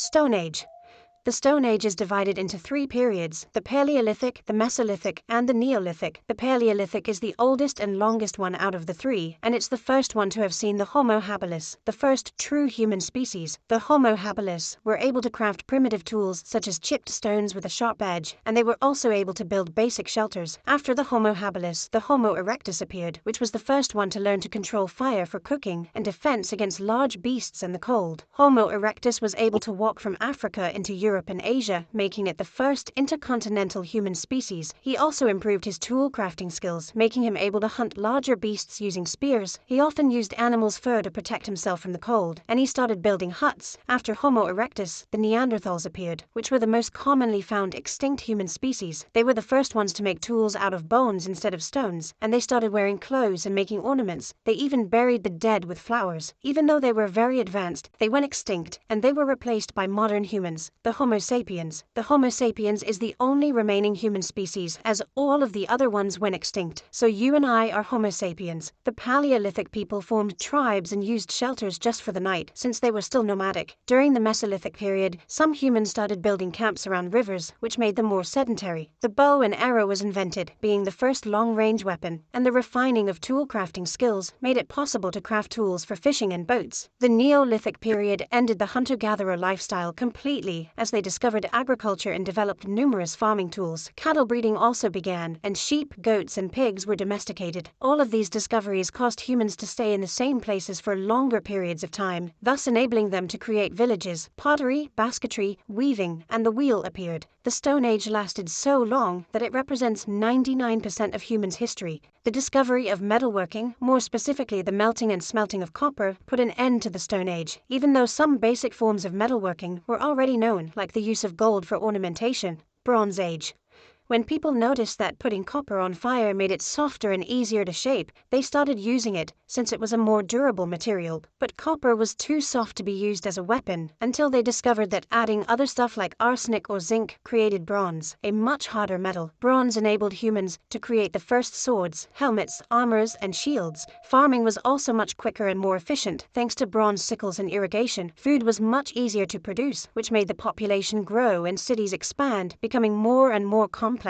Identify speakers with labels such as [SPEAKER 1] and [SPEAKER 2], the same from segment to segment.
[SPEAKER 1] Stone Age. The Stone Age is divided into three periods: the Paleolithic, the Mesolithic, and the Neolithic. The Paleolithic is the oldest and longest one out of the three, and it's the first one to have seen the Homo habilis, the first true human species. The Homo habilis were able to craft primitive tools such as chipped stones with a sharp edge, and they were also able to build basic shelters. After the Homo habilis, the Homo erectus appeared, which was the first one to learn to control fire for cooking and defense against large beasts and the cold. Homo erectus was able to walk from Africa into Europe and Asia, making it the first intercontinental human species. He also improved his tool crafting skills, making him able to hunt larger beasts using spears. He often used animals' fur to protect himself from the cold, and he started building huts. After Homo erectus, the Neanderthals appeared, which were the most commonly found extinct human species. They were the first ones to make tools out of bones instead of stones, and they started wearing clothes and making ornaments. They even buried the dead with flowers. Even though they were very advanced, they went extinct, and they were replaced by modern humans, the Homo sapiens. The Homo sapiens is the only remaining human species, as all of the other ones went extinct. So you and I are Homo sapiens. The Paleolithic people formed tribes and used shelters just for the night, since they were still nomadic. During the Mesolithic period, some humans started building camps around rivers, which made them more sedentary. The bow and arrow was invented, being the first long-range weapon, and the refining of tool crafting skills made it possible to craft tools for fishing and boats. The Neolithic period ended the hunter-gatherer lifestyle completely, as they discovered agriculture and developed numerous farming tools. Cattle breeding also began, and sheep, goats, and pigs were domesticated. All of these discoveries caused humans to stay in the same places for longer periods of time, thus enabling them to create villages. Pottery, basketry, weaving, and the wheel appeared. The Stone Age lasted so long that it represents 99% of humans' history. The discovery of metalworking, more specifically the melting and smelting of copper, put an end to the Stone Age, even though some basic forms of metalworking were already known, like the use of gold for ornamentation. Bronze Age. When people noticed that putting copper on fire made it softer and easier to shape, they started using it, since it was a more durable material. But copper was too soft to be used as a weapon, until they discovered that adding other stuff like arsenic or zinc created bronze, a much harder metal. Bronze enabled humans to create the first swords, helmets, armors, and shields. Farming was also much quicker and more efficient, thanks to bronze sickles and irrigation. Food was much easier to produce, which made the population grow and cities expand, becoming more and more complex.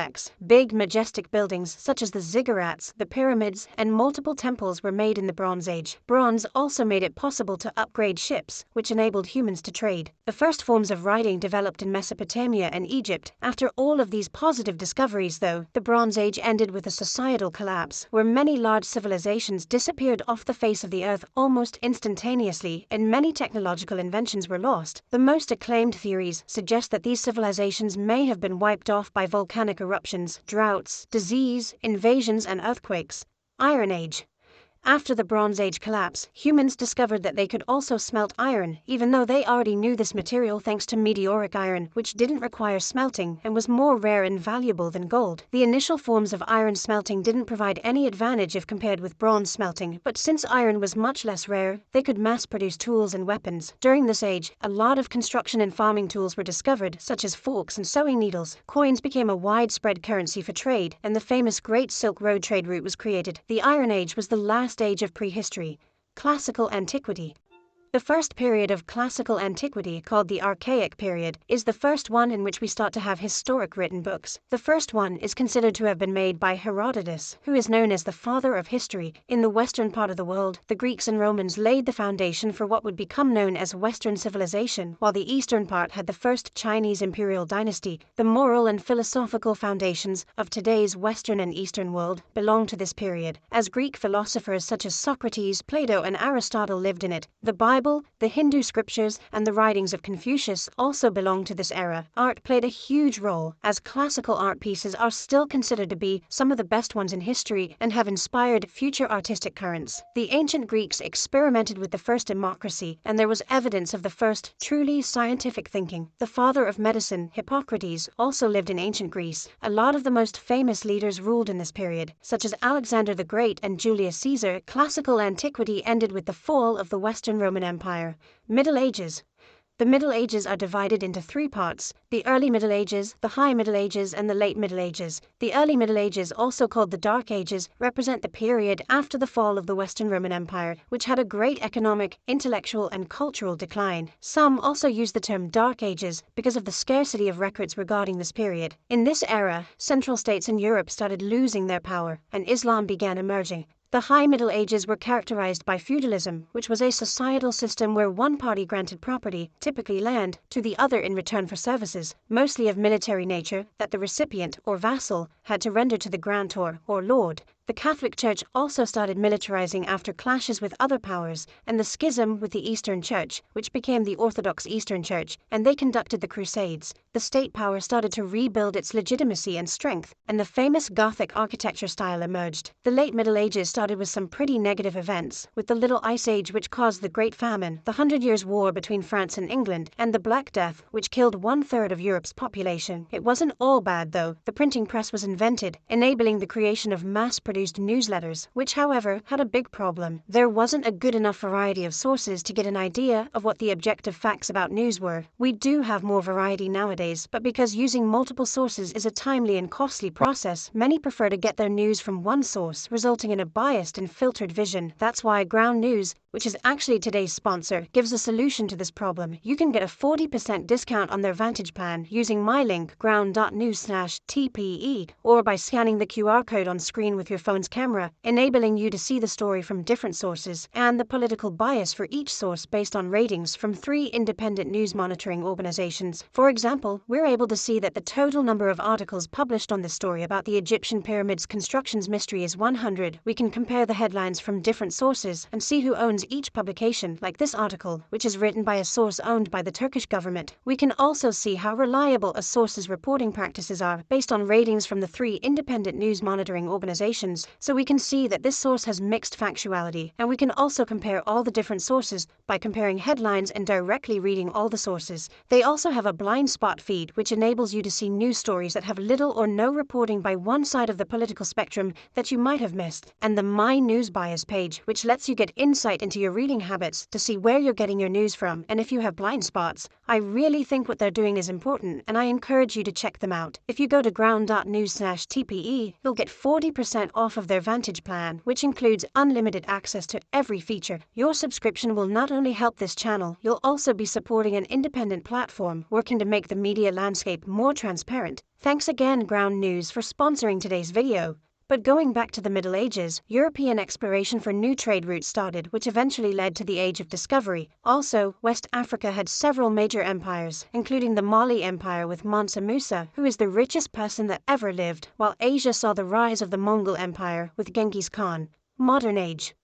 [SPEAKER 1] Big, majestic buildings such as the ziggurats, the pyramids, and multiple temples were made in the Bronze Age. Bronze also made it possible to upgrade ships, which enabled humans to trade. The first forms of writing developed in Mesopotamia and Egypt. After all of these positive discoveries, though, the Bronze Age ended with a societal collapse, where many large civilizations disappeared off the face of the earth almost instantaneously, and many technological inventions were lost. The most acclaimed theories suggest that these civilizations may have been wiped off by volcanic eruptions, droughts, disease, invasions, and earthquakes. Iron Age. After the Bronze Age collapse, humans discovered that they could also smelt iron, even though they already knew this material thanks to meteoric iron, which didn't require smelting and was more rare and valuable than gold. The initial forms of iron smelting didn't provide any advantage if compared with bronze smelting, but since iron was much less rare, they could mass-produce tools and weapons. During this age, a lot of construction and farming tools were discovered, such as forks and sewing needles. Coins became a widespread currency for trade, and the famous Great Silk Road trade route was created. The Iron Age was the last stage of prehistory. Classical Antiquity. The first period of classical antiquity, called the Archaic period, is the first one in which we start to have historic written books. The first one is considered to have been made by Herodotus, who is known as the father of history. In the western part of the world, the Greeks and Romans laid the foundation for what would become known as Western civilization, while the eastern part had the first Chinese imperial dynasty. The moral and philosophical foundations of today's Western and Eastern world belong to this period, as Greek philosophers such as Socrates, Plato, and Aristotle lived in it. The Bible, the Hindu scriptures, and the writings of Confucius also belong to this era. Art played a huge role, as classical art pieces are still considered to be some of the best ones in history and have inspired future artistic currents. The ancient Greeks experimented with the first democracy, and there was evidence of the first truly scientific thinking. The father of medicine, Hippocrates, also lived in ancient Greece. A lot of the most famous leaders ruled in this period, such as Alexander the Great and Julius Caesar. Classical antiquity ended with the fall of the Western Roman Empire. Middle Ages. The Middle Ages are divided into three parts: the Early Middle Ages, the High Middle Ages, and the Late Middle Ages. The Early Middle Ages, also called the Dark Ages, represent the period after the fall of the Western Roman Empire, which had a great economic, intellectual, and cultural decline. Some also use the term Dark Ages because of the scarcity of records regarding this period. In this era, central states in Europe started losing their power, and Islam began emerging. The High Middle Ages were characterized by feudalism, which was a societal system where one party granted property, typically land, to the other in return for services, mostly of military nature, that the recipient, or vassal, had to render to the grantor, or lord. The Catholic Church also started militarizing after clashes with other powers, and the schism with the Eastern Church, which became the Orthodox Eastern Church, and they conducted the Crusades. The state power started to rebuild its legitimacy and strength, and the famous Gothic architecture style emerged. The late Middle Ages started with some pretty negative events, with the Little Ice Age, which caused the Great Famine, the 100 Years' War between France and England, and the Black Death, which killed 1/3 of Europe's population. It wasn't all bad though. The printing press was invented, enabling the creation of mass-produced newsletters, which however had a big problem. There wasn't a good enough variety of sources to get an idea of what the objective facts about news were. We do have more variety nowadays, but because using multiple sources is a timely and costly process, many prefer to get their news from one source, resulting in a biased and filtered vision. That's why Ground News, which is actually today's sponsor, gives a solution to this problem. You can get a 40% discount on their Vantage plan using my link ground.news/TPE, or by scanning the QR code on screen with your phone's camera, enabling you to see the story from different sources and the political bias for each source based on ratings from 3 independent news monitoring organizations. For example, we're able to see that the total number of articles published on this story about the Egyptian pyramids construction's mystery is 100. We can compare the headlines from different sources and see who owns each publication, like this article, which is written by a source owned by the Turkish government. We can also see how reliable a source's reporting practices are based on ratings from the 3 independent news monitoring organizations, so we can see that this source has mixed factuality, and we can also compare all the different sources by comparing headlines and directly reading all the sources. They also have a blind spot feed, which enables you to see news stories that have little or no reporting by one side of the political spectrum that you might have missed, and the My News Bias page, which lets you get insight into your reading habits to see where you're getting your news from and if you have blind spots. I really think what they're doing is important, and I encourage you to check them out. If you go to ground.news/TPE, you'll get 40% off of their Vantage plan, which includes unlimited access to every feature. Your subscription will not only help this channel, you'll also be supporting an independent platform working to make the media landscape more transparent. Thanks again, Ground News, for sponsoring today's video. But going back to the Middle Ages, European exploration for new trade routes started, which eventually led to the Age of Discovery. Also, West Africa had several major empires, including the Mali Empire with Mansa Musa, who is the richest person that ever lived, while Asia saw the rise of the Mongol Empire with Genghis Khan. Modern Age.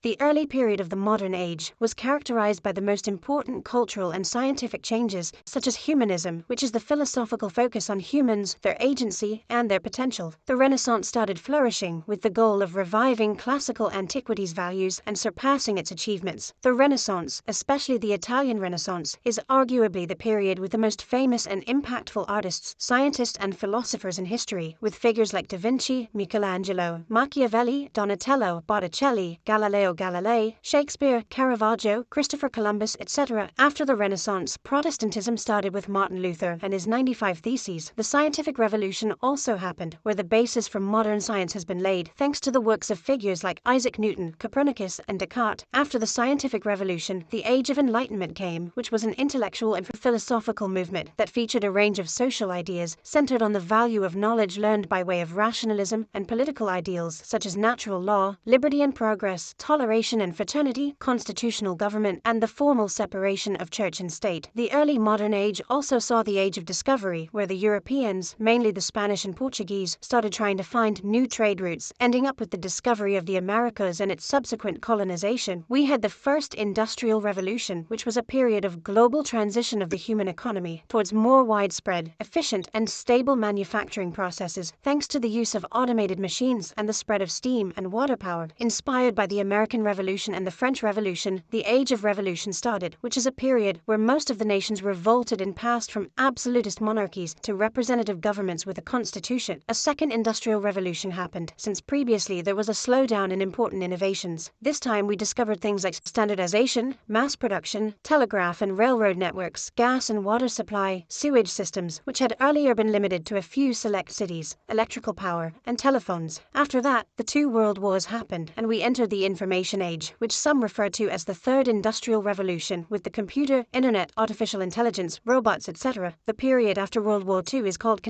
[SPEAKER 1] The early period of the Modern Age was characterized by the most important cultural and scientific changes, such as humanism, which is the philosophical focus on humans, their agency, and their potential. The Renaissance started flourishing, with the goal of reviving classical antiquities values and surpassing its achievements. The Renaissance, especially the Italian Renaissance, is arguably the period with the most famous and impactful artists, scientists, and philosophers in history, with figures like Da Vinci, Michelangelo, Machiavelli, Donatello, Botticelli, Galileo Galilei, Shakespeare, Caravaggio, Christopher Columbus, etc. After the Renaissance, Protestantism started with Martin Luther and his 95 Theses. The scientific revolution also happened, where the basis for modern science has been laid thanks to the works of figures like Isaac Newton, Copernicus, and Descartes. After the scientific revolution, the Age of Enlightenment came, which was an intellectual and philosophical movement that featured a range of social ideas centered on the value of knowledge learned by way of rationalism and political ideals such as natural law, liberty and progress, toleration and fraternity, constitutional government, and the formal separation of church and state. The early modern age also saw the Age of Discovery, where the Europeans, mainly the Spanish and Portuguese, started trying to find new trade routes, ending up with the discovery of the Americas and its subsequent colonization. We had the First Industrial Revolution, which was a period of global transition of the human economy towards more widespread, efficient, and stable manufacturing processes, thanks to the use of automated machines and the spread of steam and water power, inspired by the American American Revolution and the French Revolution, the Age of Revolution started, which is a period where most of the nations revolted and passed from absolutist monarchies to representative governments with a constitution. A second industrial revolution happened, since previously there was a slowdown in important innovations. This time we discovered things like standardization, mass production, telegraph and railroad networks, gas and water supply, sewage systems, which had earlier been limited to a few select cities, electrical power, and telephones. After that, the two world wars happened, and we entered the information age, which some refer to as the third industrial revolution, with the computer, internet, artificial intelligence, robots, etc. The period after World War II is called